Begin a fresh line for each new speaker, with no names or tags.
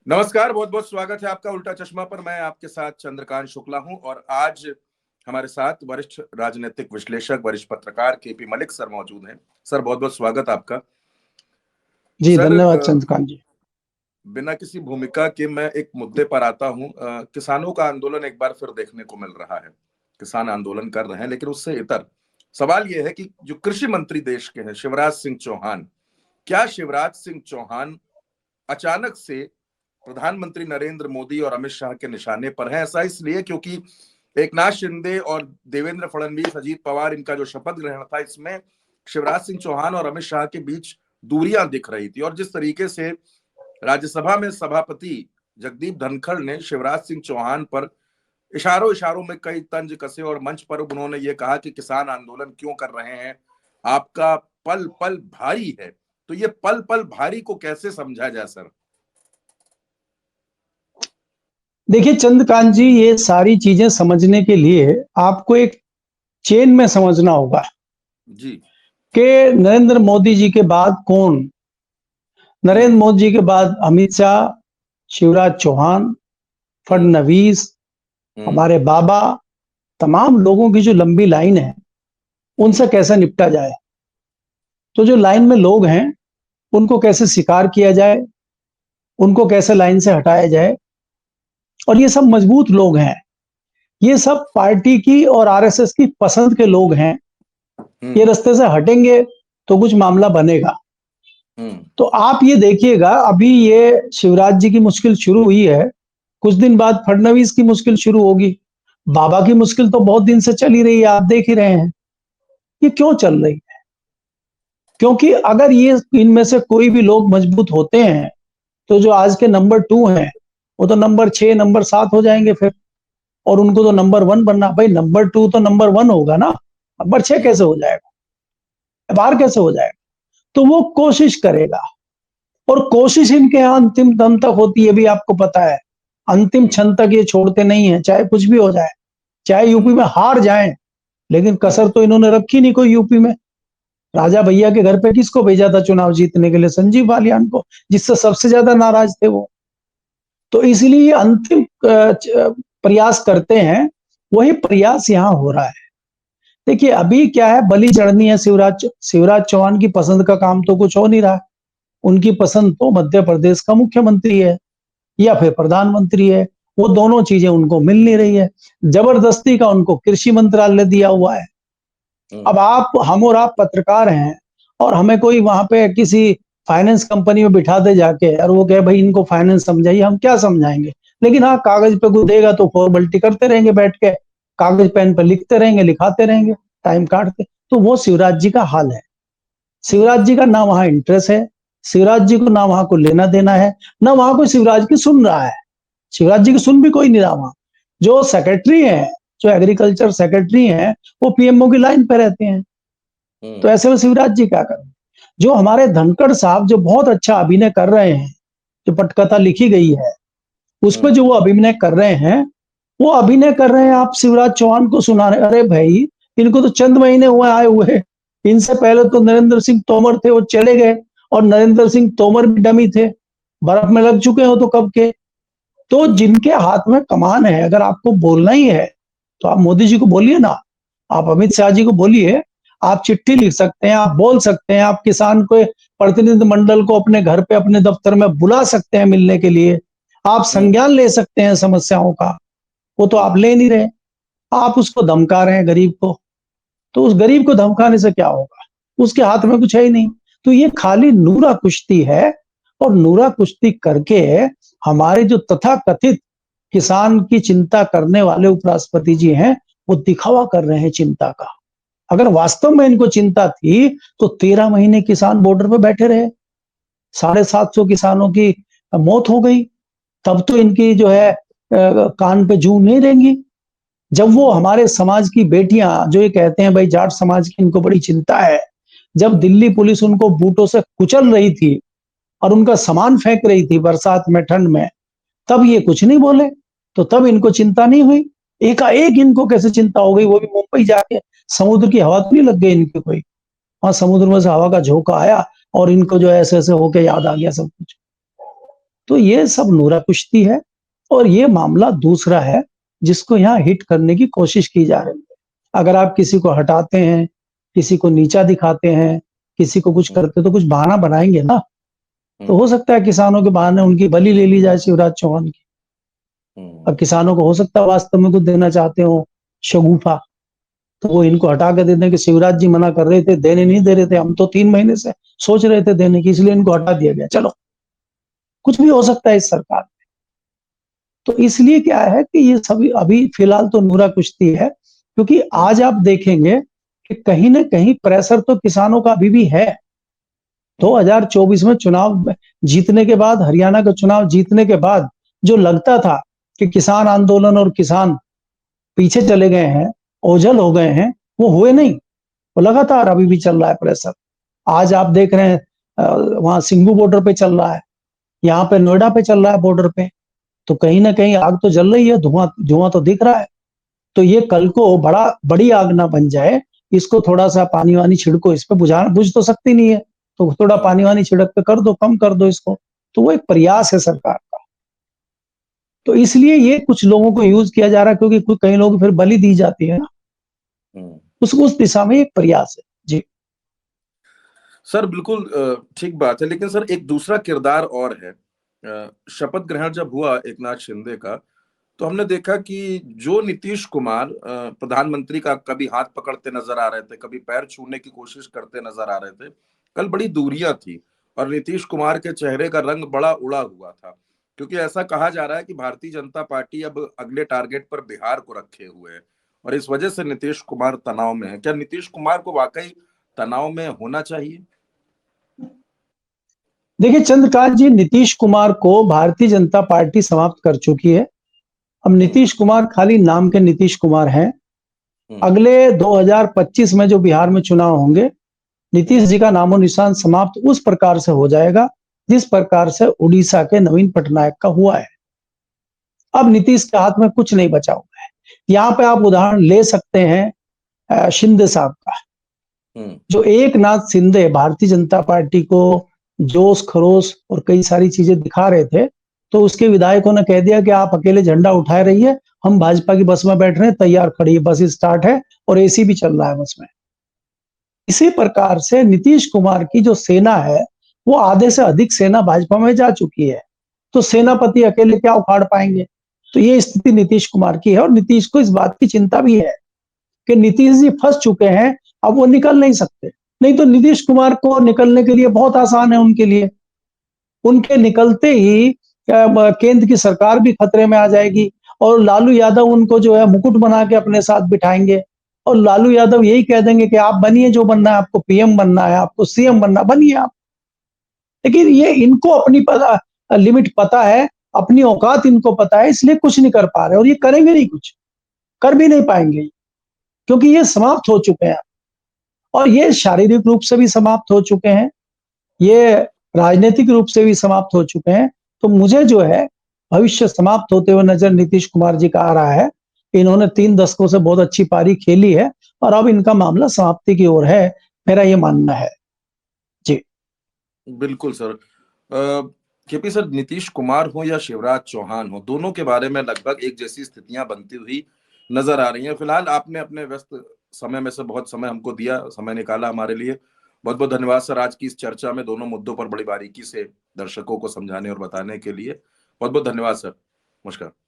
नमस्कार, बहुत बहुत स्वागत है आपका उल्टा चश्मा पर। मैं आपके साथ चंद्रकांत शुक्ला हूं और आज हमारे साथ वरिष्ठ राजनीतिक विश्लेषक, वरिष्ठ पत्रकार केपी मलिक सर मौजूद हैं। सर, बहुत बहुत स्वागत आपका।
जी
सर,
धन्यवाद चंद्रकांत जी।
बिना किसी भूमिका के मैं एक मुद्दे पर आता हूं। किसानों का आंदोलन एक बार फिर देखने को मिल रहा है। किसान आंदोलन कर रहे हैं, लेकिन उससे इतर सवाल यह है कि जो कृषि मंत्री देश के हैं शिवराज सिंह चौहान, क्या शिवराज सिंह चौहान अचानक से प्रधानमंत्री नरेंद्र मोदी और अमित शाह के निशाने पर है? ऐसा इसलिए क्योंकि एकनाथ शिंदे और देवेंद्र फडणवीस, अजीत पवार, इनका जो शपथ ग्रहण था, इसमें शिवराज सिंह चौहान और अमित शाह के बीच दूरियां दिख रही थी। और जिस तरीके से राज्यसभा में सभापति जगदीप धनखड़ ने शिवराज सिंह चौहान पर इशारों इशारों में कई तंज कसे और मंच पर उन्होंने ये कहा कि किसान आंदोलन क्यों कर रहे हैं, आपका पल पल भारी है। तो ये पल पल भारी को कैसे समझा जाए सर?
देखिए चंद्रकांत जी, ये सारी चीजें समझने के लिए आपको एक चेन में समझना होगा
जी।
कि नरेंद्र मोदी जी के बाद कौन। नरेंद्र मोदी जी के बाद अमित शाह, शिवराज चौहान, फडणवीस, हमारे बाबा, तमाम लोगों की जो लंबी लाइन है, उनसे कैसे निपटा जाए। तो जो लाइन में लोग हैं उनको कैसे स्वीकार किया जाए, उनको कैसे लाइन से हटाया जाए। और ये सब मजबूत लोग हैं, ये सब पार्टी की और आरएसएस की पसंद के लोग हैं। ये रास्ते से हटेंगे तो कुछ मामला बनेगा। तो आप ये देखिएगा, अभी ये शिवराज जी की मुश्किल शुरू हुई है, कुछ दिन बाद फडणवीस की मुश्किल शुरू होगी। बाबा की मुश्किल तो बहुत दिन से चल ही रही है, आप देख ही रहे हैं। ये क्यों चल रही है? क्योंकि अगर ये इनमें से कोई भी लोग मजबूत होते हैं तो जो आज के नंबर 2 हैं वो तो नंबर 6, नंबर 7 हो जाएंगे फिर। और उनको तो नंबर 1 बनना। भाई नंबर 2 तो नंबर 1 होगा ना, नंबर 6 कैसे हो जाएगा, बाहर कैसे हो जाएगा? तो वो कोशिश करेगा, और कोशिश इनके यहाँ अंतिम दम तक होती है, भी आपको पता है। अंतिम क्षण तक ये छोड़ते नहीं है, चाहे कुछ भी हो जाए, चाहे यूपी में हार जाए, लेकिन कसर तो इन्होंने रखी नहीं कोई यूपी में। राजा भैया के घर पे किसको भेजा था चुनाव जीतने के लिए? संजीव बालियान को, जिससे सबसे ज्यादा नाराज थे वो। तो इसलिए अंतिम प्रयास करते हैं, वही प्रयास यहाँ हो रहा है। देखिए अभी क्या है, बलि चढ़नी है शिवराज चौहान की पसंद का काम तो कुछ हो नहीं रहा। उनकी पसंद तो मध्य प्रदेश का मुख्यमंत्री है या फिर प्रधानमंत्री है। वो दोनों चीजें उनको मिल नहीं रही है। जबरदस्ती का उनको कृषि मंत्रालय दिया हुआ है। अब हम और आप पत्रकार हैं, और हमें कोई वहां पे किसी फाइनेंस कंपनी में बिठा दे जाके, और वो कहे भाई इनको फाइनेंस समझाइए, हम क्या समझाएंगे? लेकिन हाँ, कागज पे कुछ देगा तो फॉर्मेलिटी करते रहेंगे बैठ के, कागज पेन पे लिखते रहेंगे, लिखाते रहेंगे, टाइम काटते। तो वो शिवराज जी का हाल है। शिवराज जी का ना वहां इंटरेस्ट है, शिवराज जी को ना वहां को लेना देना है, ना वहां कोई शिवराज की सुन रहा है। शिवराज जी की सुन भी कोई नहीं रहा वहां। जो सेक्रेटरी है, जो एग्रीकल्चर सेक्रेटरी हैं, वो पीएमओ की लाइन पे रहते हैं। तो ऐसे में शिवराज जी क्या करें? जो हमारे धनखड़ साहब जो बहुत अच्छा अभिनय कर रहे हैं, जो पटकथा लिखी गई है उस पर जो वो अभिनय कर रहे हैं, वो अभिनय कर रहे हैं आप शिवराज चौहान को सुना रहे। अरे भाई, इनको तो चंद महीने हुए आए हुए। इनसे पहले तो नरेंद्र सिंह तोमर थे, वो चले गए, और नरेंद्र सिंह तोमर भी डमी थे, बर्फ में लग चुके हो तो कब के। तो जिनके हाथ में कमान है, अगर आपको बोलना ही है तो आप मोदी जी को बोलिए ना, आप अमित शाह जी को बोलिए, आप चिट्ठी लिख सकते हैं, आप बोल सकते हैं, आप किसान को प्रतिनिधि मंडल को अपने घर पे, अपने दफ्तर में बुला सकते हैं मिलने के लिए, आप संज्ञान ले सकते हैं समस्याओं का। वो तो आप ले नहीं रहे, आप उसको धमका रहे हैं गरीब को। तो उस गरीब को धमकाने से क्या होगा? उसके हाथ में कुछ है ही नहीं। तो ये खाली नूरा कुश्ती है, और नूरा कुश्ती करके हमारे जो तथाकथित किसान की चिंता करने वाले उपराष्ट्रपति जी हैं, वो दिखावा कर रहे हैं चिंता का। अगर वास्तव में इनको चिंता थी तो 13 महीने किसान बॉर्डर पे बैठे रहे, 750 किसानों की मौत हो गई, तब तो इनकी जो है कान पे जूं नहीं रहेंगी। जब वो हमारे समाज की बेटियां जो ये कहते हैं भाई जाट समाज की इनको बड़ी चिंता है, जब दिल्ली पुलिस उनको बूटों से कुचल रही थी और उनका सामान फेंक रही थी बरसात में, ठंड में, तब ये कुछ नहीं बोले, तो तब इनको चिंता नहीं हुई। एकाएक इनको कैसे चिंता हो गई, वो भी मुंबई जाके? समुद्र की हवा तो नहीं लग गई इनकी कोई? हाँ, समुद्र में से हवा का झोंका आया और इनको जो ऐसे ऐसे होके याद आ गया सब कुछ। तो ये सब नूरा कुश्ती है और ये मामला दूसरा है जिसको यहाँ हिट करने की कोशिश की जा रही है। अगर आप किसी को हटाते हैं, किसी को नीचा दिखाते हैं, किसी को कुछ करते तो कुछ बहाना बनाएंगे ना। तो हो सकता है किसानों के बहाने उनकी बलि ले ली जाए शिवराज चौहान की। अब किसानों को हो सकता है वास्तव में कुछ देना चाहते हो शगुफा, तो वो इनको हटा के दे दें कि शिवराज जी मना कर रहे थे, देने नहीं दे रहे थे, हम तो 3 महीने से सोच रहे थे देने की, इसलिए इनको हटा दिया गया। चलो, कुछ भी हो सकता है इस सरकार में। तो इसलिए क्या है कि ये सभी अभी फिलहाल तो नूरा कुश्ती है, क्योंकि आज आप देखेंगे कि कहीं ना कहीं प्रेशर तो किसानों का अभी भी है। 2024 में चुनाव जीतने के बाद, हरियाणा का चुनाव जीतने के बाद जो लगता था कि किसान आंदोलन और किसान पीछे चले गए हैं, ओझल हो गए हैं, वो हुए नहीं। वो लगातार अभी भी चल रहा है प्रेशर। आज आप देख रहे हैं वहां सिंघू बॉर्डर पे चल रहा है, यहाँ पे नोएडा पे चल रहा है बॉर्डर पे। तो कहीं ना कहीं आग तो जल रही है, धुआं धुआं तो दिख रहा है। तो ये कल को बड़ी आग ना बन जाए, इसको थोड़ा सा पानी वानी छिड़को, इस पे बुझ तो सकती नहीं है, तो थोड़ा पानी वानी छिड़क के कर दो, कम कर दो इसको। तो वो एक प्रयास है सरकार का। तो इसलिए ये कुछ लोगों को यूज किया जा रहा है, क्योंकि कई लोग फिर बलि दी जाती है ना, उस दिशा में एक प्रयास है जी।
सर बिल्कुल ठीक बात है, लेकिन सर एक दूसरा किरदार और है। शपथ ग्रहण जब हुआ एक नाथ शिंदे का, तो हमने देखा कि जो नीतीश कुमार प्रधानमंत्री का कभी हाथ पकड़ते नजर आ रहे थे, कभी पैर छूने की कोशिश करते नजर आ रहे थे, कल बड़ी दूरियां थी और नीतीश कुमार के चेहरे का रंग बड़ा उड़ा हुआ था। क्योंकि ऐसा कहा जा रहा है कि भारतीय जनता पार्टी अब अगले टारगेट पर बिहार को रखे हुए है और इस वजह से नीतीश कुमार तनाव में है। क्या नीतीश कुमार को वाकई तनाव में होना चाहिए?
देखिए चंद्रकांत जी, नीतीश कुमार को भारतीय जनता पार्टी समाप्त कर चुकी है। अब नीतीश कुमार खाली नाम के नीतीश कुमार हैं। अगले 2025 में जो बिहार में चुनाव होंगे, नीतीश जी का नामो निशान समाप्त उस प्रकार से हो जाएगा जिस प्रकार से उड़ीसा के नवीन पटनायक का हुआ है। अब नीतीश के हाथ में कुछ नहीं बचा हुआ है। यहाँ पे आप उदाहरण ले सकते हैं शिंदे साहब का। जो एक नाथ शिंदे भारतीय जनता पार्टी को जोश खरोश और कई सारी चीजें दिखा रहे थे, तो उसके विधायकों ने कह दिया कि आप अकेले झंडा उठाए रहिए, हम भाजपा की बस में बैठ रहे हैं, तैयार खड़ी है, बस स्टार्ट है और एसी भी चल रहा है बस में। इसी प्रकार से नीतीश कुमार की जो सेना है, वो आधे से अधिक सेना भाजपा में जा चुकी है। तो सेनापति अकेले क्या उखाड़ पाएंगे? तो ये स्थिति नीतीश कुमार की है और नीतीश को इस बात की चिंता भी है कि नीतीश जी फंस चुके हैं, अब वो निकल नहीं सकते। नहीं तो नीतीश कुमार को निकलने के लिए बहुत आसान है उनके लिए। उनके निकलते ही केंद्र की सरकार भी खतरे में आ जाएगी और लालू यादव उनको जो है मुकुट बना के अपने साथ बिठाएंगे और लालू यादव यही कह देंगे कि आप बनिए जो बनना है, आपको पीएम बनना है, आपको सीएम बनना, बनिए आप। लेकिन ये इनको अपनी लिमिट पता है, अपनी औकात इनको पता है, इसलिए कुछ नहीं कर पा रहे और ये करेंगे नहीं, कुछ कर भी नहीं पाएंगे, क्योंकि ये समाप्त हो चुके हैं और ये शारीरिक रूप से भी समाप्त हो चुके हैं, ये राजनीतिक रूप से भी समाप्त हो चुके हैं। तो मुझे जो है भविष्य समाप्त होते हुए नजर नीतीश कुमार जी का आ रहा है। इन्होंने 3 दशकों से बहुत अच्छी पारी खेली है और अब इनका मामला समाप्ति की ओर है, मेरा ये मानना है जी।
बिल्कुल sir. KP sir, Nitish Kumar हो या शिवराज चौहान हो, दोनों के बारे में लगभग एक जैसी स्थितियां बनती हुई नजर आ रही हैं। फिलहाल आपने अपने व्यस्त समय में से बहुत समय हमको दिया, समय निकाला हमारे लिए। बहुत बहुत धन्यवाद सर, आज की इस चर्चा में दोनों मुद्दों पर बड़ी बारीकी से दर्शकों को समझाने और बताने के लिए। बहुत बहुत धन्यवाद सर। नमस्कार।